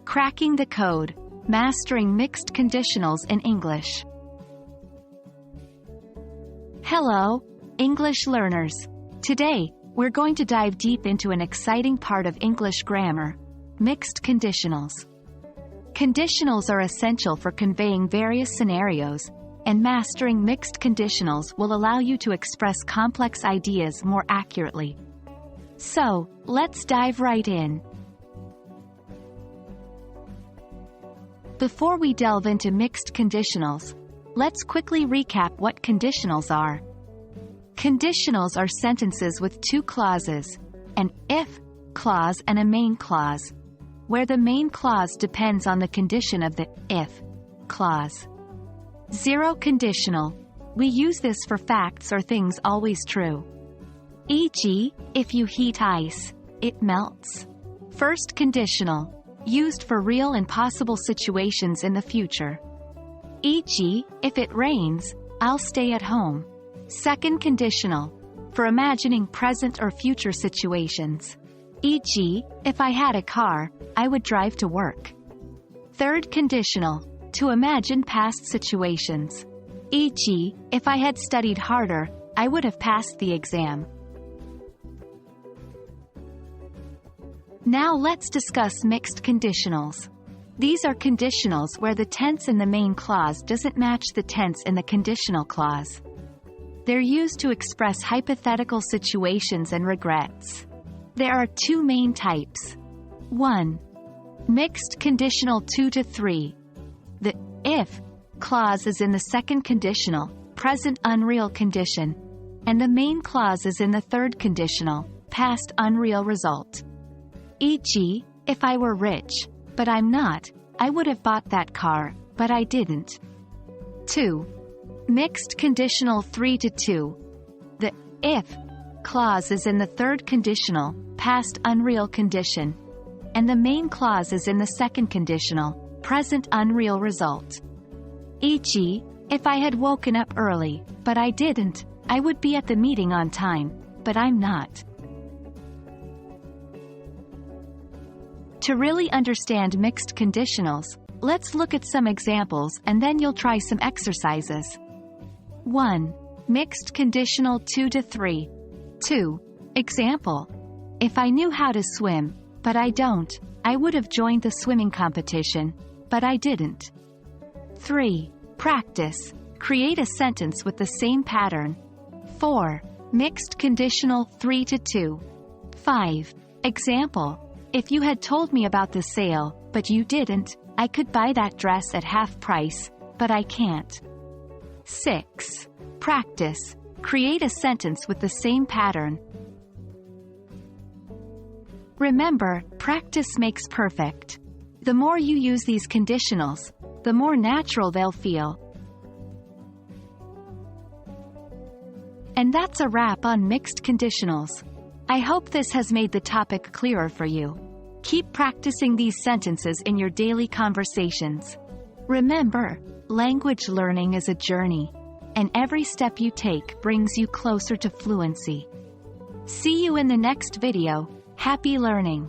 Cracking the code. Mastering mixed conditionals in English. Hello, English learners. Today, we're going to dive deep into an exciting part of English grammar: mixed conditionals. Conditionals are essential for conveying various scenarios, and mastering mixed conditionals will allow you to express complex ideas more accurately. So, let's dive right in. Before we delve into mixed conditionals, let's quickly recap what conditionals are. Conditionals are sentences with two clauses, an if clause and a main clause, where the main clause depends on the condition of the if clause. Zero conditional. We use this for facts or things always true. E.g., if you heat ice, it melts. First conditional. Used for real and possible situations in the future. E.g., if it rains, I'll stay at home. Second conditional. For imagining present or future situations. E.g., if I had a car, I would drive to work. Third conditional. To imagine past situations. E.g., if I had studied harder, I would have passed the exam. Now let's discuss mixed conditionals. These are conditionals where the tense in the main clause doesn't match the tense in the conditional clause. They're used to express hypothetical situations and regrets. There are two main types. 1. Mixed conditional 2 to 3. The if clause is in the second conditional, present unreal condition, and the main clause is in the third conditional, past unreal result. E.g., if I were rich, but I'm not, I would have bought that car, but I didn't. 2. Mixed conditional 3 to 2. The if clause is in the third conditional, past unreal condition, and the main clause is in the second conditional, present unreal result. E.g., if I had woken up early, but I didn't, I would be at the meeting on time, but I'm not. To really understand mixed conditionals, let's look at some examples and then you'll try some exercises. 1. Mixed conditional 2 to 3. 2. Example. If I knew how to swim, but I don't, I would have joined the swimming competition, but I didn't. 3. Practice. Create a sentence with the same pattern. 4. Mixed conditional 3 to 2. 5. Example. If you had told me about the sale, but you didn't, I could buy that dress at half price, but I can't. 6. Practice. Create a sentence with the same pattern. Remember, practice makes perfect. The more you use these conditionals, the more natural they'll feel. And that's a wrap on mixed conditionals. I hope this has made the topic clearer for you. Keep practicing these sentences in your daily conversations. Remember, language learning is a journey, and every step you take brings you closer to fluency. See you in the next video. Happy learning!